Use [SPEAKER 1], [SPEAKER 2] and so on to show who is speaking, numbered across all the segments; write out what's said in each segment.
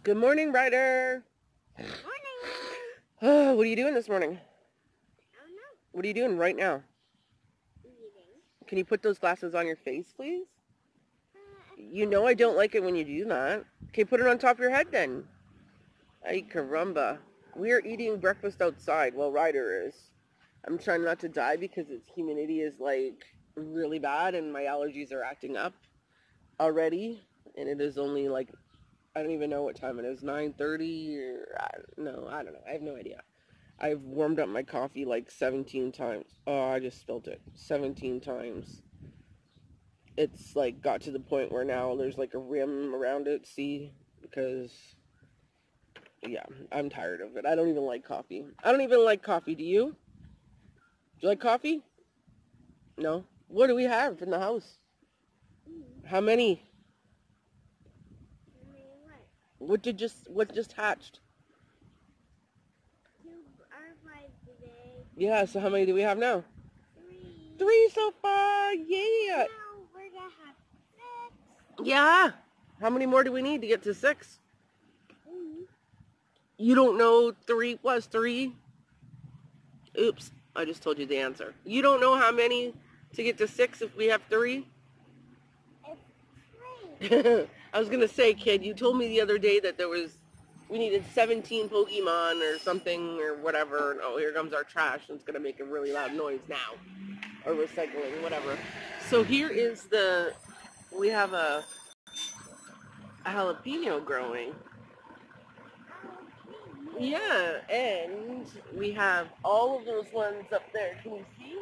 [SPEAKER 1] Good morning, Ryder.
[SPEAKER 2] Morning.
[SPEAKER 1] What are you doing this morning?
[SPEAKER 2] I don't know.
[SPEAKER 1] What are you doing right now?
[SPEAKER 2] Eating.
[SPEAKER 1] Can you put those glasses on your face, please? You know I don't like it when you do that. Okay, put it on top of your head then. Ay, caramba. We're eating breakfast outside while Ryder is. I'm trying not to die because its humidity is like really bad and my allergies are acting up already. And it is only like, I don't even know what time it is, 9:30 or, I don't know. I have no idea. I've warmed up my coffee like 17 times. Oh, I just spilled it. 17 times. It's like got to the point where now there's like a rim around it, see? Because, yeah, I'm tired of it. I don't even like coffee. I don't even like coffee. Do you? Do you like coffee? No? What do we have in the house? How many? What just hatched?
[SPEAKER 2] 2 R5 today.
[SPEAKER 1] Yeah, so how many do we have now?
[SPEAKER 2] 3.
[SPEAKER 1] 3 so far. Yeah.
[SPEAKER 2] Now we're gonna have 6.
[SPEAKER 1] Yeah. How many more do we need to get to 6?
[SPEAKER 2] Mm-hmm.
[SPEAKER 1] You don't know 3 plus 3? Oops, I just told you the answer. You don't know how many to get to 6 if we have 3?
[SPEAKER 2] It's 3.
[SPEAKER 1] I was going to say, kid, you told me the other day that we needed 17 Pokemon or something or whatever. Oh, here comes our trash. And it's going to make a really loud noise now. Or recycling, whatever. So here is we have a jalapeno growing. Yeah, and we have all of those ones up there. Can you see?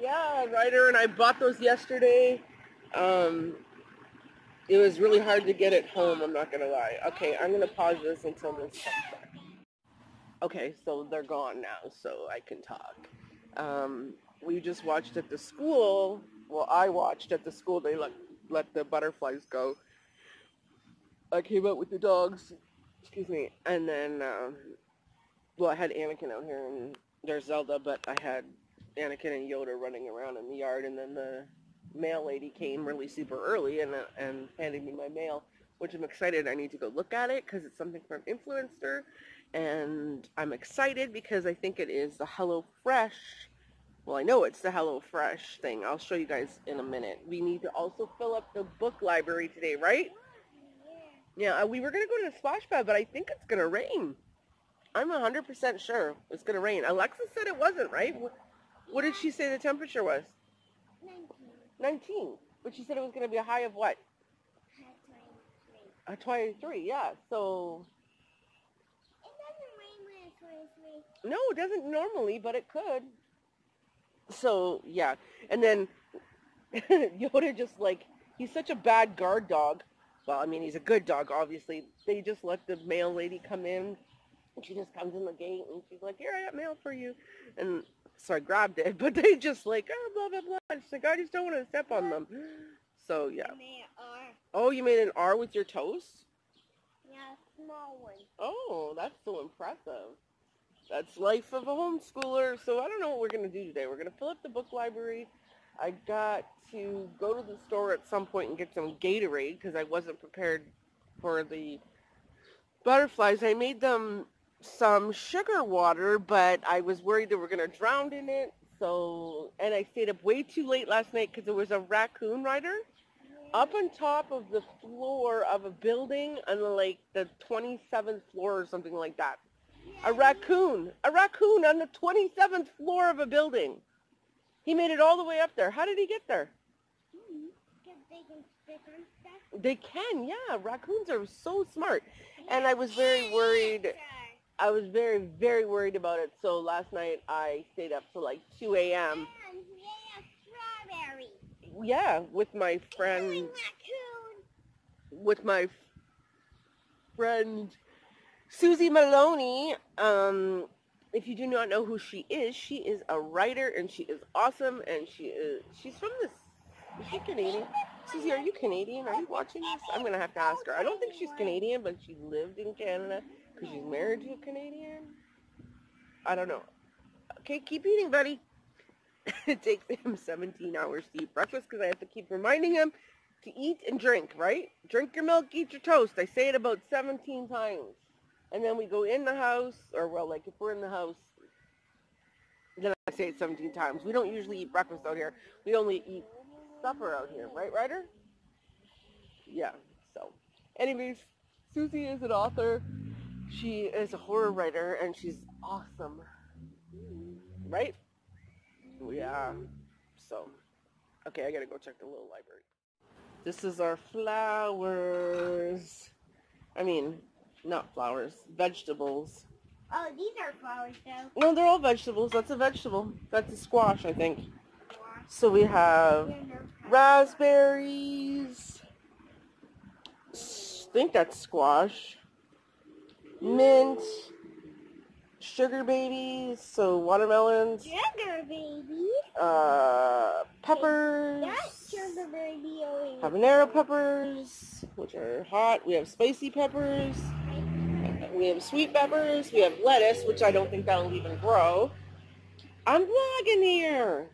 [SPEAKER 1] Yeah, Ryder and I bought those yesterday. It was really hard to get it home, I'm not going to lie. Okay, I'm going to pause this until this comes back. Okay, so they're gone now, so I can talk. We just watched at the school. Well, I watched at the school. They let the butterflies go. I came out with the dogs. Excuse me. And then, well, I had Anakin out here, and there's Zelda, but I had Anakin and Yoda running around in the yard, and then the mail lady came really super early and handed me my mail, which I'm excited. I need to go look at it because it's something from Influencer, and I'm excited because I think it is the HelloFresh. Well, I know it's the HelloFresh thing. I'll show you guys in a minute. We need to also fill up the book library today, right? Yeah, we were going to go to the splash pad, but I think it's going to rain. I'm 100% sure it's going to rain. Alexa said it wasn't, right? What did she say the temperature was? 19. But she said it was going to be a high of what? 23. 23, yeah. So...
[SPEAKER 2] It doesn't rain when it's 23.
[SPEAKER 1] No, it doesn't normally, but it could. So, yeah. And then Yoda just like, he's such a bad guard dog. Well, I mean, he's a good dog, obviously. They just let the mail lady come in, and she just comes in the gate, and she's like, here, I got mail for you. And so I grabbed it, but they just like, oh, blah, blah, blah. She's like, I just don't want to step on them. So, yeah.
[SPEAKER 2] I made an R.
[SPEAKER 1] Oh, you made an R with your toast?
[SPEAKER 2] Yeah, a small one.
[SPEAKER 1] Oh, that's so impressive. That's life of a homeschooler. So I don't know what we're going to do today. We're going to fill up the book library. I got to go to the store at some point and get some Gatorade because I wasn't prepared for the butterflies. I made them some sugar water, but I was worried they were going to drown in it. So, and I stayed up way too late last night because there was a raccoon, Ryder, up on top of the floor of a building on like the 27th floor or something like that. A raccoon on the 27th floor of a building. He made it all the way up there. How did he get there?
[SPEAKER 2] Because they can stick on stuff.
[SPEAKER 1] They can, yeah. Raccoons are so smart. And I was very worried. I was very, very worried about it. So last night I stayed up till like 2 a.m.
[SPEAKER 2] And they have strawberries.
[SPEAKER 1] Yeah, with my friend.
[SPEAKER 2] Raccoon.
[SPEAKER 1] With my friend Susie Maloney. If you do not know who she is a writer, and she is awesome, and she's from this, is she Canadian? Susie, are you Canadian? Are you watching this? I'm going to have to ask her. I don't think she's Canadian, but she lived in Canada because she's married to a Canadian. I don't know. Okay, keep eating, buddy. It takes him 17 hours to eat breakfast because I have to keep reminding him to eat and drink, right? Drink your milk, eat your toast. I say it about 17 times. And then we go in the house, or well, like if we're in the house, then I say it 17 times. We don't usually eat breakfast out here. We only eat supper out here, right, Ryder? Yeah, so. Anyways, Susie is an author. She is a horror writer, and she's awesome. Right? Yeah. So, okay, I gotta go check the little library. This is our flowers. I mean, not flowers, vegetables.
[SPEAKER 2] Oh, these are flowers, though.
[SPEAKER 1] No, they're all vegetables. That's a vegetable. That's a squash, I think. So we have raspberries. I think that's squash. Mint. Sugar babies, so watermelons.
[SPEAKER 2] Sugar baby.
[SPEAKER 1] Peppers.
[SPEAKER 2] That's sugar baby.
[SPEAKER 1] Habanero peppers, which are hot. We have spicy peppers. We have sweet peppers. We have lettuce, which I don't think that'll even grow. I'm vlogging here.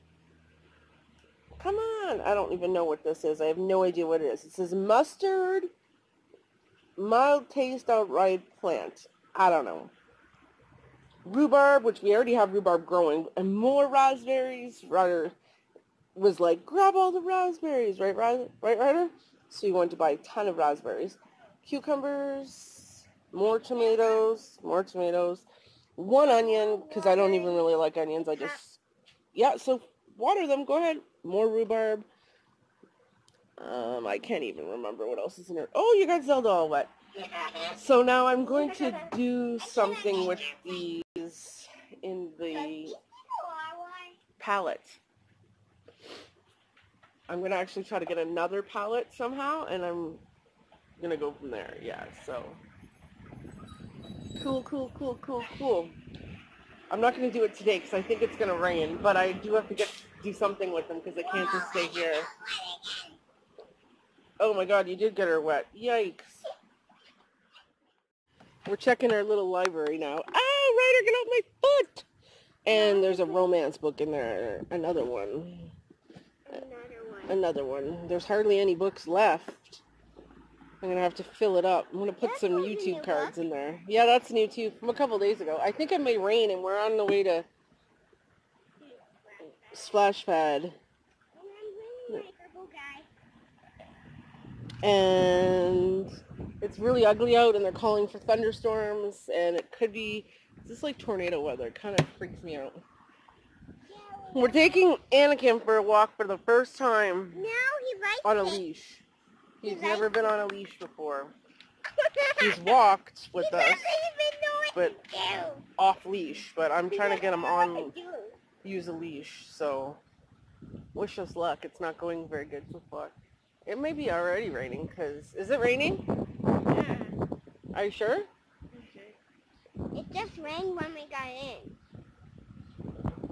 [SPEAKER 1] Come on. I don't even know what this is. I have no idea what it is. It says mustard, mild taste outright plant. I don't know. Rhubarb, which we already have rhubarb growing, and more raspberries. Ryder was like, grab all the raspberries, right, Ryder? So you went to buy a ton of raspberries. Cucumbers, more tomatoes, one onion, because I don't even really like onions. Yeah, so water them, go ahead. More rhubarb. I can't even remember what else is in there. Oh, you got Zelda all wet. So now I'm going to do something with these in the palette. I'm going to actually try to get another palette somehow, and I'm going to go from there. Yeah, so cool. I'm not going to do it today because I think it's going to rain, but I do have to do something with them because I can't just stay here. Oh my god, you did get her wet. Yikes. We're checking our little library now. Oh, Ryder, get off my foot! And there's a romance book in there. Another one. There's hardly any books left. I'm going to have to fill it up. I'm going to put some YouTube cards in there. Yeah, that's new too, from a couple days ago. I think it may rain and we're on the way to Splash Pad. And it's really ugly out and they're calling for thunderstorms and it could be just like tornado weather. It kind of freaks me out. We're taking Anakin for a walk for the first time on a leash. He's never been on a leash before. He's walked with us, but off leash. But I'm trying to get him on, use a leash. So wish us luck. It's not going very good so far. It may be already raining, because... Is it raining?
[SPEAKER 2] Yeah.
[SPEAKER 1] Are you sure?
[SPEAKER 2] It just rained when we got in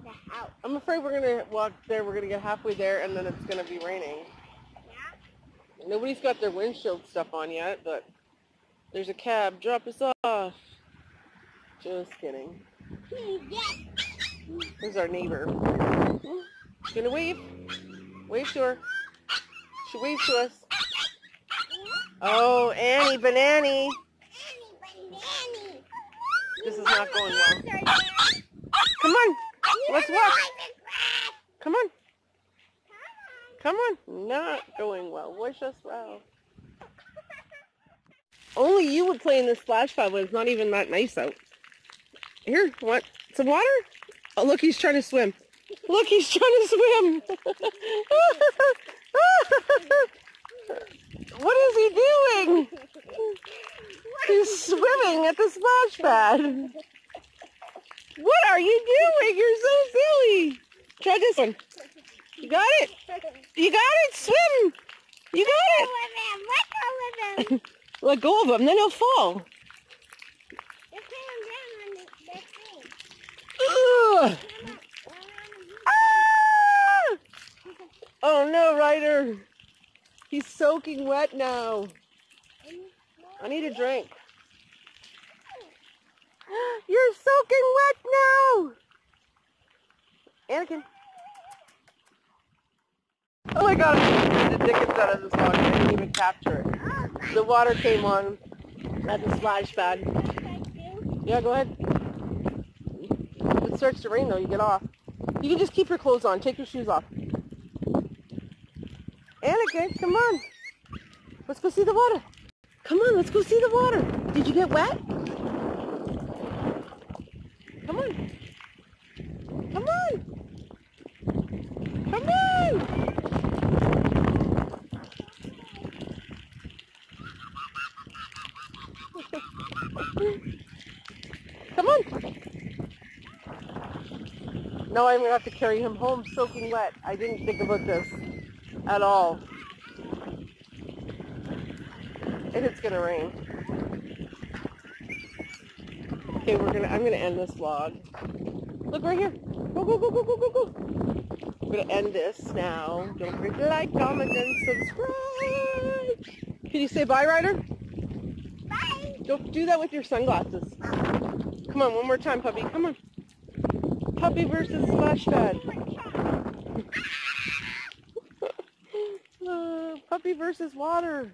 [SPEAKER 2] the house.
[SPEAKER 1] I'm afraid we're going to walk there, we're going to get halfway there, and then it's going to be raining.
[SPEAKER 2] Yeah?
[SPEAKER 1] Nobody's got their windshield stuff on yet, but there's a cab. Drop us off. Just kidding. There's our neighbor. Gonna wave. Wave to her. She waves to us. Oh, Annie Banani. This is not going well. Come on. Let's walk. Come on. Come on. Not going well. Wish us well. Only you would play in this splash pad when it's not even that nice out. Here, what? Some water? Oh, look, he's trying to swim. Look, he's trying to swim. What is he doing? He's swimming at the splash pad. What are you doing? You're so silly. Try this one. You got it? You got it? Swim. You got it.
[SPEAKER 2] Let go of him.
[SPEAKER 1] Let go of him, then he'll fall. Ugh. Ah! Oh no, Ryder. He's soaking wet now. I need a drink. You're soaking wet now. Anakin. Oh my god, I did gets out of this water. I didn't even capture it. The water came on at the splash pad. Yeah, go ahead. It starts to rain though, you get off. You can just keep your clothes on. Take your shoes off. Anakin, come on. Let's go see the water. Come on, let's go see the water. Did you get wet? Come on. Come on. Come on. Come on. No, I'm going to have to carry him home soaking wet. I didn't think about this at all. And it's going to rain. Okay, I'm going to end this vlog. Look right here. Go, go, go, go, go, go, go. I'm going to end this now. Don't forget to like, comment, and subscribe. Can you say bye, Ryder?
[SPEAKER 2] Bye.
[SPEAKER 1] Don't do that with your sunglasses. Come on, one more time, puppy. Come on. Puppy versus splash pad. Puppy versus water.